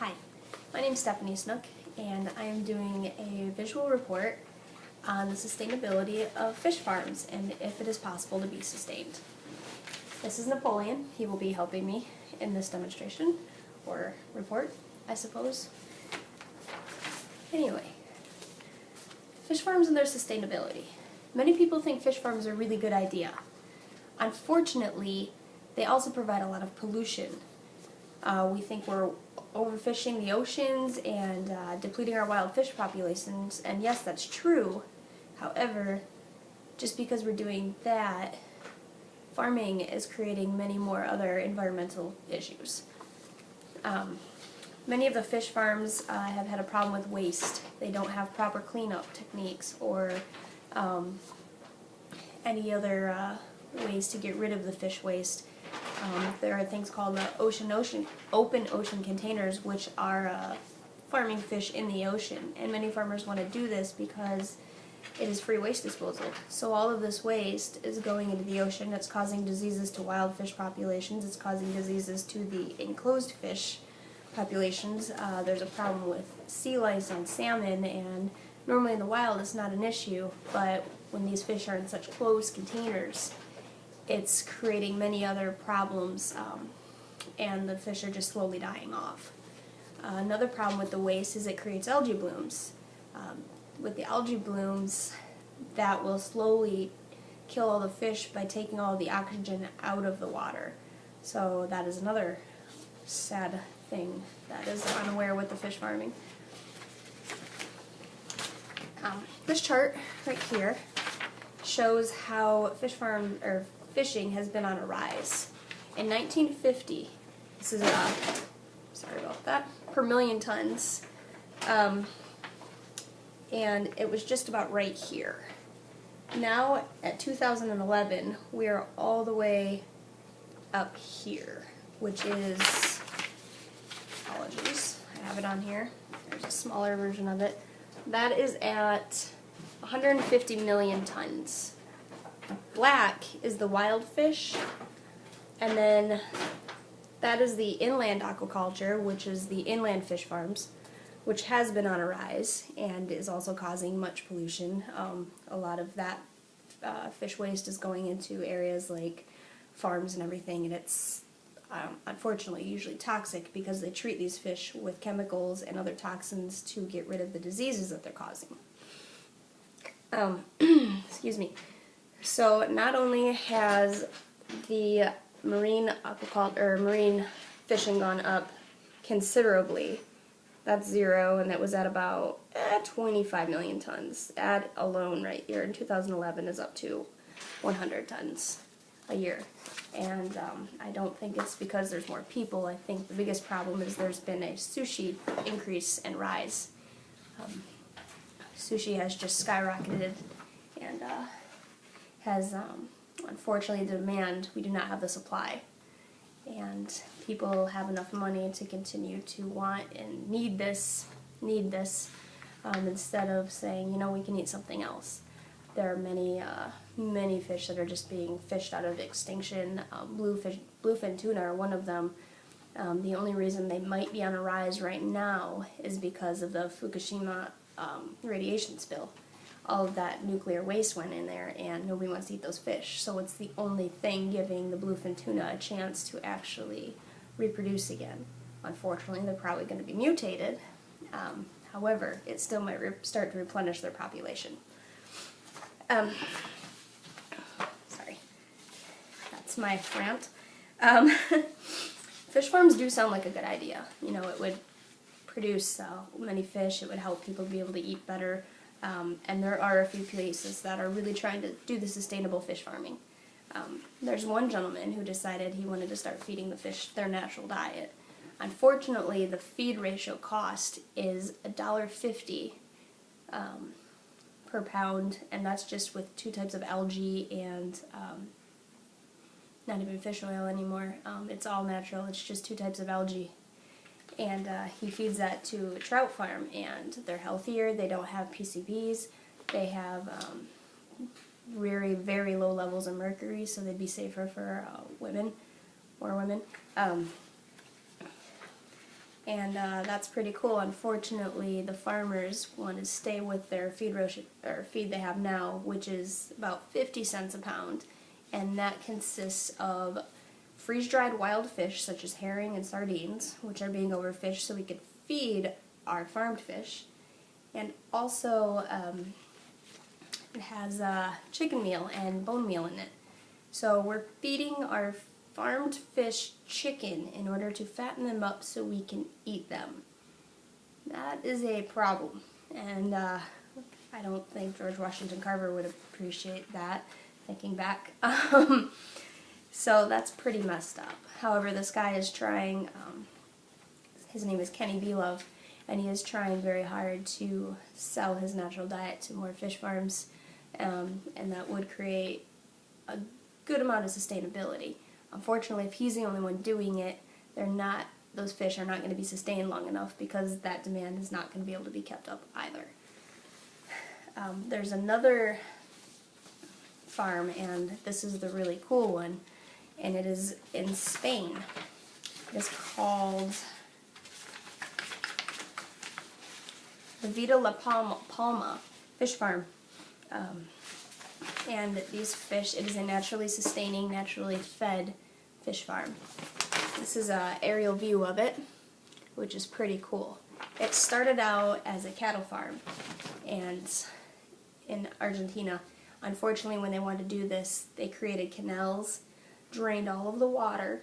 Hi, my name is Stephanie Snook, and I am doing a visual report on the sustainability of fish farms and if it is possible to be sustained. This is Napoleon. He will be helping me in this demonstration, or report, I suppose. Anyway, fish farms and their sustainability. Many people think fish farms are a really good idea. Unfortunately, they also provide a lot of pollution. We think we're overfishing the oceans and depleting our wild fish populations, and yes, that's true. However, just because we're doing that, farming is creating many more other environmental issues. Many of the fish farms have had a problem with waste. They don't have proper cleanup techniques or any other ways to get rid of the fish waste. There are things called open ocean containers, which are farming fish in the ocean, and many farmers want to do this because it is free waste disposal. So all of this waste is going into the ocean. It's causing diseases to wild fish populations. It's causing diseases to the enclosed fish populations. There's a problem with sea lice on salmon, and normally in the wild it's not an issue, but when these fish are in such closed containers, it's creating many other problems, and the fish are just slowly dying off. Another problem with the waste is it creates algae blooms. With the algae blooms, that will slowly kill all the fish by taking all the oxygen out of the water. So that is another sad thing that is unaware with the fish farming. This chart right here shows how fishing has been on a rise. In 1950, this is sorry about that, per million tons, and it was just about right here. Now at 2011, we are all the way up here, which is, apologies, I have it on here. There's a smaller version of it. That is at 150 million tons. Black is the wild fish, and then that is the inland aquaculture, which is the inland fish farms, which has been on a rise and is also causing much pollution. A lot of that fish waste is going into areas like farms and everything, and it's unfortunately usually toxic because they treat these fish with chemicals and other toxins to get rid of the diseases that they're causing. Excuse me. So not only has the marine fishing gone up considerably, that's zero, and that was at about 25 million tons. That alone right here in 2011 is up to 100 tons a year. And I don't think it's because there's more people. I think the biggest problem is there's been a sushi increase and rise. Sushi has just skyrocketed, and has, unfortunately, the demand, we do not have the supply. And people have enough money to continue to want and need this, instead of saying, you know, we can eat something else. There are many fish that are just being fished out of extinction. Bluefin tuna are one of them. The only reason they might be on a rise right now is because of the Fukushima radiation spill. All of that nuclear waste went in there, and nobody wants to eat those fish. So it's the only thing giving the bluefin tuna a chance to actually reproduce again. Unfortunately, they're probably going to be mutated. However, it still might start to replenish their population. Sorry, that's my rant. Fish farms do sound like a good idea. You know, it would produce many fish. It would help people be able to eat better. And there are a few places that are really trying to do the sustainable fish farming. There's one gentleman who decided he wanted to start feeding the fish their natural diet. Unfortunately, the feed ratio cost is $1.50 per pound, and that's just with 2 types of algae and not even fish oil anymore. It's all natural. It's just 2 types of algae. And he feeds that to a trout farm, and they're healthier. They don't have PCBs. They have very, very low levels of mercury, so they'd be safer for women, more women. and that's pretty cool. Unfortunately, the farmers want to stay with their feed ration, or feed they have now, which is about 50 cents a pound, and that consists of freeze-dried wild fish such as herring and sardines, which are being overfished so we could feed our farmed fish, and also it has chicken meal and bone meal in it. So we're feeding our farmed fish chicken in order to fatten them up so we can eat them. That is a problem, and I don't think George Washington Carver would appreciate that, thinking back. So that's pretty messed up. However, this guy is trying, his name is Kenny Belove, and he is trying very hard to sell his natural diet to more fish farms, and that would create a good amount of sustainability. Unfortunately, if he's the only one doing it, those fish are not going to be sustained long enough, because that demand is not going to be able to be kept up either. There's another farm, and this is the really cool one, and it is in Spain. It's called the Vida La Palma Fish Farm. And these fish, it is a naturally sustaining, naturally fed fish farm. This is an aerial view of it, which is pretty cool. It started out as a cattle farm, and in Argentina, unfortunately, when they wanted to do this, they created canals, drained all of the water,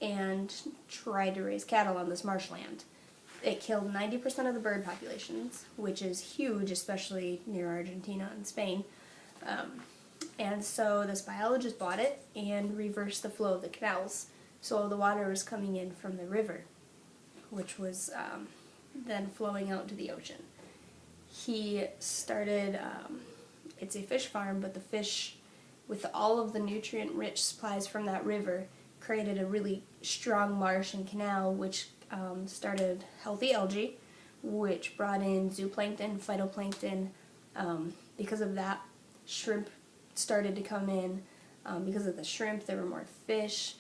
and tried to raise cattle on this marshland. It killed 90% of the bird populations, which is huge, especially near Argentina and Spain. And so this biologist bought it and reversed the flow of the canals. So the water was coming in from the river, which was then flowing out into the ocean. He started, it's a fish farm, but the fish, with all of the nutrient-rich supplies from that river, created a really strong marsh and canal, which started healthy algae, which brought in zooplankton, phytoplankton. Because of that, shrimp started to come in. Because of the shrimp, there were more fish,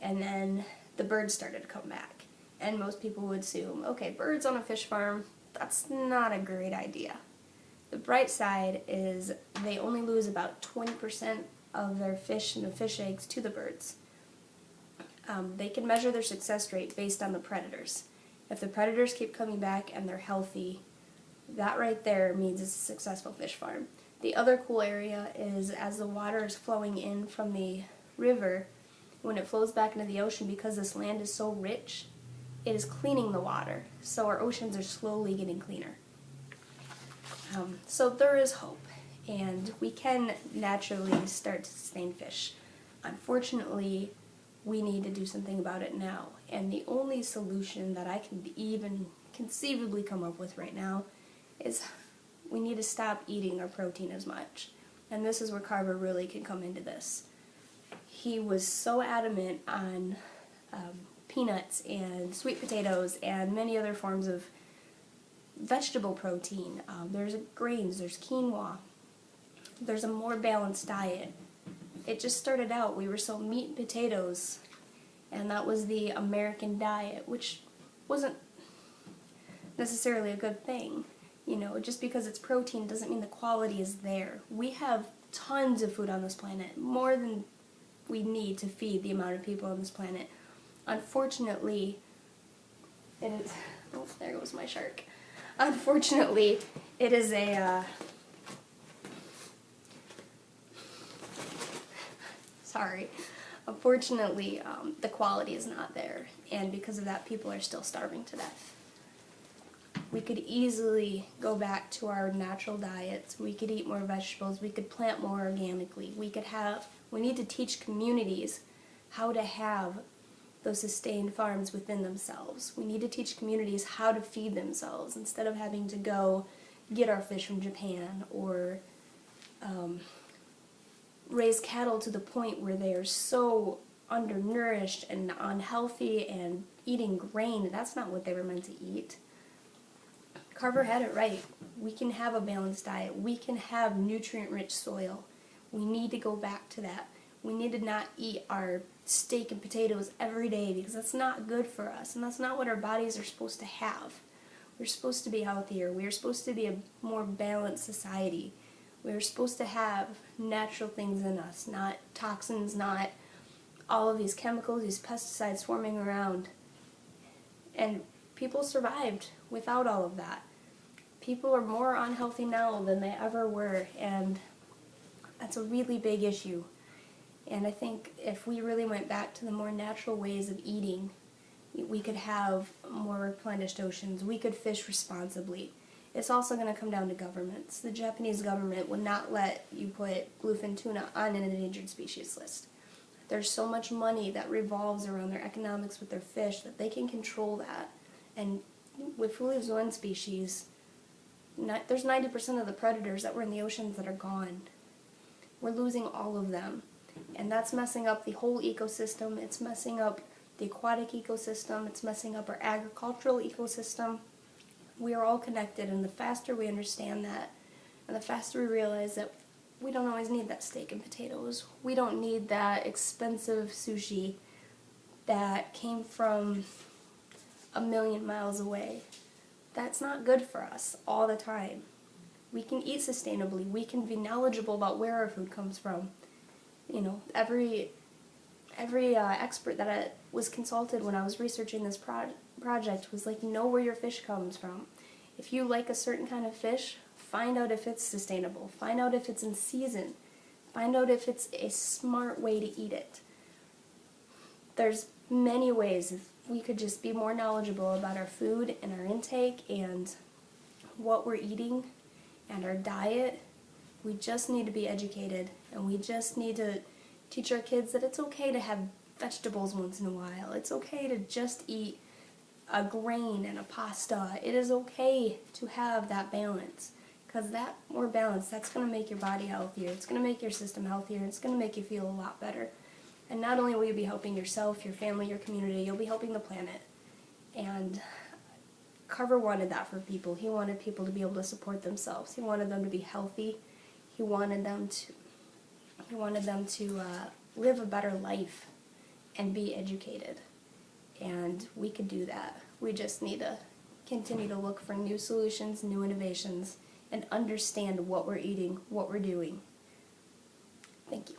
and then the birds started to come back. And most people would assume, okay, birds on a fish farm, that's not a great idea. The bright side is they only lose about 20% of their fish and the fish eggs to the birds. They can measure their success rate based on the predators. If the predators keep coming back and they're healthy, that right there means it's a successful fish farm. The other cool area is as the water is flowing in from the river, when it flows back into the ocean, because this land is so rich, it is cleaning the water. So our oceans are slowly getting cleaner. So there is hope, and we can naturally start to sustain fish. Unfortunately, we need to do something about it now, and the only solution that I can even conceivably come up with right now is we need to stop eating our protein as much. And this is where Carver really can come into this. He was so adamant on peanuts and sweet potatoes and many other forms of vegetable protein. There's grains, there's quinoa. There's a more balanced diet. It just started out, we were so meat and potatoes, and that was the American diet, which wasn't necessarily a good thing. You know, just because it's protein doesn't mean the quality is there. We have tons of food on this planet, more than we need to feed the amount of people on this planet. Unfortunately, it is, oh, there goes my shark. Unfortunately, it is a, sorry. Unfortunately, the quality is not there, and because of that, people are still starving to death. We could easily go back to our natural diets. We could eat more vegetables. We could plant more organically. We need to teach communities how to have those sustained farms within themselves. We need to teach communities how to feed themselves instead of having to go get our fish from Japan or raise cattle to the point where they are so undernourished and unhealthy and eating grain. That's not what they were meant to eat. Carver had it right. We can have a balanced diet. We can have nutrient-rich soil. We need to go back to that. We need to not eat our steak and potatoes every day because that's not good for us, and that's not what our bodies are supposed to have. We're supposed to be healthier. We're supposed to be a more balanced society. We're supposed to have natural things in us, not toxins, not all of these chemicals, these pesticides swarming around. And people survived without all of that. People are more unhealthy now than they ever were, and that's a really big issue. And I think if we really went back to the more natural ways of eating, we could have more replenished oceans. We could fish responsibly. It's also going to come down to governments. The Japanese government would not let you put bluefin tuna on an endangered species list. There's so much money that revolves around their economics with their fish that they can control that. And if we lose one species, there's 90% of the predators that were in the oceans that are gone. We're losing all of them. And that's messing up the whole ecosystem. It's messing up the aquatic ecosystem. It's messing up our agricultural ecosystem. We are all connected, and the faster we understand that, and the faster we realize that we don't always need that steak and potatoes. We don't need that expensive sushi that came from a million miles away. That's not good for us all the time. We can eat sustainably. We can be knowledgeable about where our food comes from. You know, every expert that I was consulted when I was researching this project was like, know where your fish comes from. If you like a certain kind of fish, find out if it's sustainable. Find out if it's in season. Find out if it's a smart way to eat it. There's many ways. If we could just be more knowledgeable about our food and our intake and what we're eating and our diet, we just need to be educated, and we just need to teach our kids that it's okay to have vegetables once in a while. It's okay to just eat a grain and a pasta. It is okay to have that balance, because that more balance, that's going to make your body healthier. It's going to make your system healthier. It's going to make you feel a lot better. And not only will you be helping yourself, your family, your community, you'll be helping the planet. And Carver wanted that for people. He wanted people to be able to support themselves. He wanted them to be healthy. He wanted them to live a better life and be educated. And we could do that. We just need to continue to look for new solutions, new innovations, and understand what we're eating, what we're doing. Thank you.